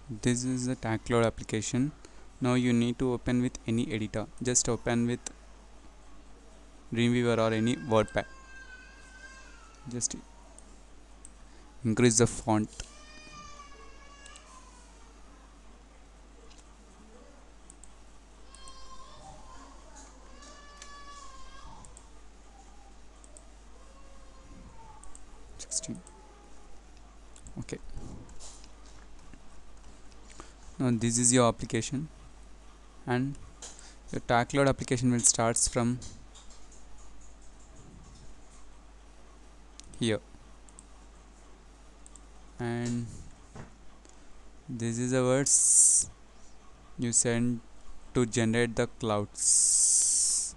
This is the tag cloud application. Now you need to open with any editor. Just open with Dreamweaver or any WordPad. Just increase the font. Okay, now this is your application, and your tag cloud application will starts from here, and this is the words you send to generate the clouds.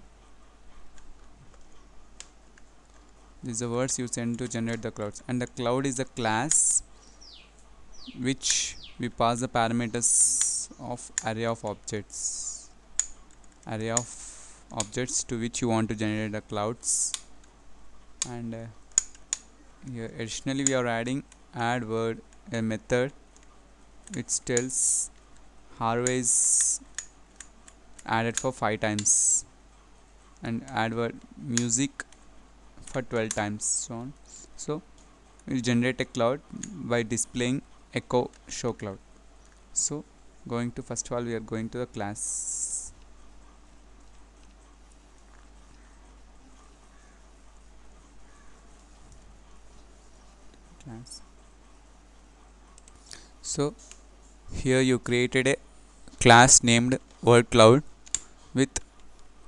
These are the words you send to generate the clouds, and the cloud is a class which we pass the parameters of array of objects to which you want to generate the clouds. And here additionally we are adding add word, a method which tells Harvey is added for 5 times, and add word music for 12 times, so on. So we'll generate a cloud by displaying echo show cloud. So going to, first of all we are going to the class. So here you created a class named word cloud with,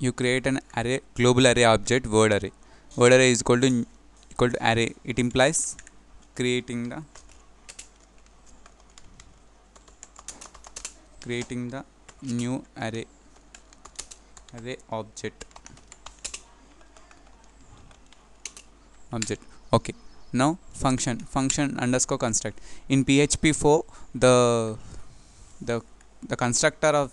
you create an array, global array object word array. Word array is equal to array. It implies creating the new array object. Okay, now function underscore construct. In PHP 4 the constructor of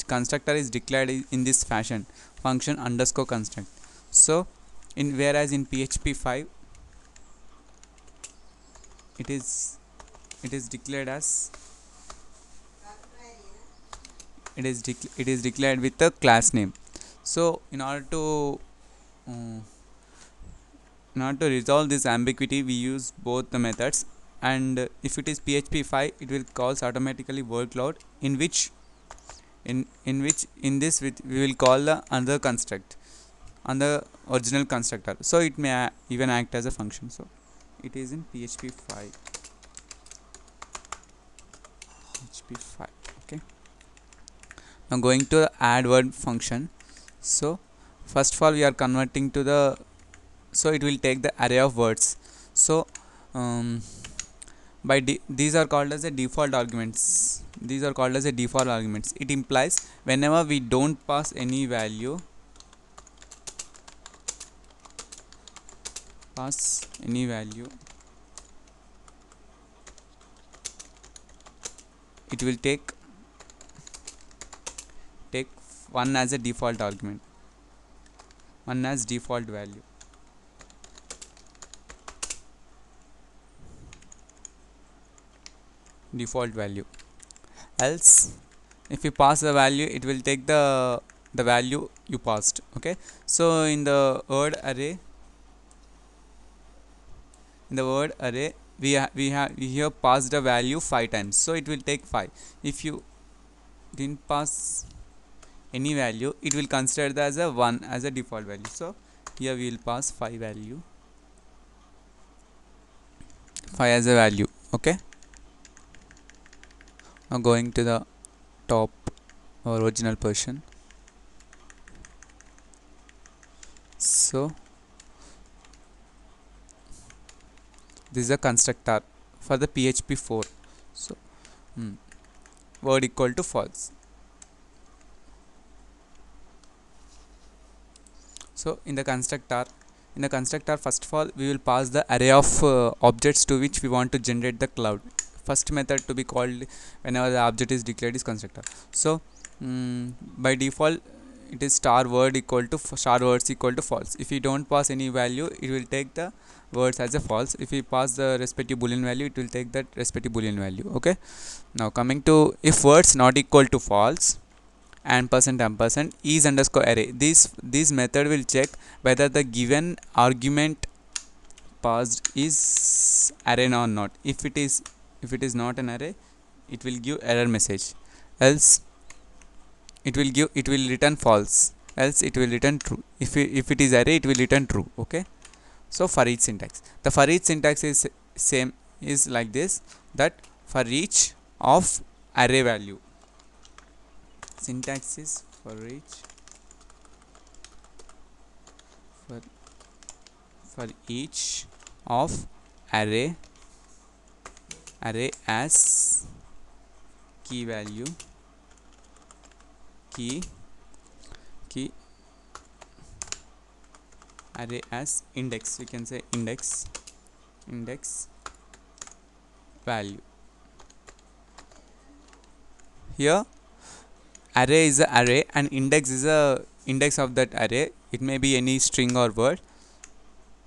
constructor is declared in this fashion, function underscore construct. So whereas in PHP 5 it is declared as, it is declared with the class name. So in order to resolve this ambiguity, we use both the methods, and if it is PHP 5 it will calls automatically word cloud, in which in this we will call the another construct on the original constructor, so it may even act as a function. So it is in PHP 5. Okay, now going to the add word function. So first of all we are converting to the, so it will take the array of words. So these are called as a default arguments. It implies whenever we don't pass any value, it will take one as a default argument, one as default value. Else if you pass the value, it will take the value you passed. Okay, so in the word array, we here passed the value 5 times, so it will take 5. If you didn't pass any value, it will consider that as a 1 as a default value. So here we will pass 5 as a value. Okay, now going to the top original person. So this is a constructor for the PHP 4. So word equal to false. So in the constructor, first of all we will pass the array of objects to which we want to generate the cloud. First method to be called whenever the object is declared is constructor. So by default it is star words equal to false. If you don't pass any value, it will take the words as a false. If we pass the respective boolean value, it will take that respective boolean value. Okay, now coming to if words not equal to false and ampersand is underscore array, this method will check whether the given argument passed is array or not. If it is not an array, it will give error message, else it will return false, else it will return true. If it is array, it will return true. Okay, so for each syntax, the for each syntax is same, is like this, that for each of array value, syntax is for each for, for each of array as key value, key array as index, we can say index value. Here array is a array and index is a index of that array. It may be any string or word,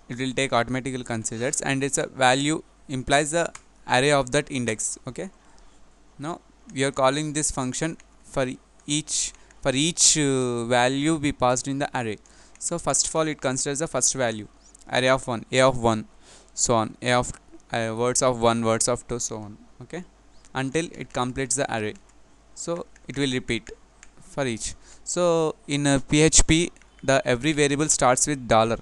it will take automatically considers, and it's a value implies the array of that index. Okay, now we are calling this function for each value we passed in the array. So first of all, it considers the first value, array of 1, a of 1, so on, a of words of 1, words of 2, so on. Okay, until it completes the array. So it will repeat for each. So in PHP, the every variable starts with dollar.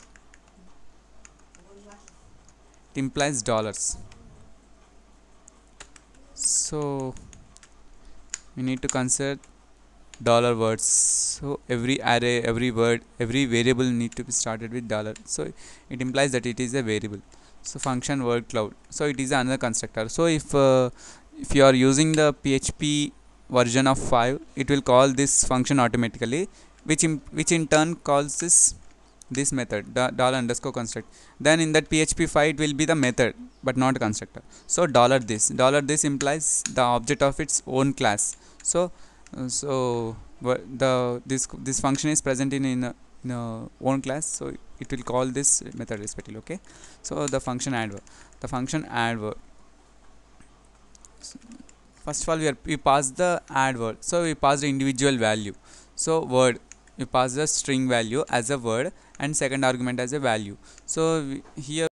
It implies dollars. So we need to consider dollar words. So every array, every word, every variable need to be started with dollar. So it implies that it is a variable. So function word cloud, so it is another constructor. So if you are using the PHP version of 5, it will call this function automatically, which in turn calls this method, the dollar underscore construct. Then in that PHP 5, it will be the method but not constructor. So dollar this implies the object of its own class. So this function is present in own class, so it will call this method respectively. Okay, so the function add word, first of all we pass the add word. So we pass the individual value. So word, we pass the string value as a word and second argument as a value. So here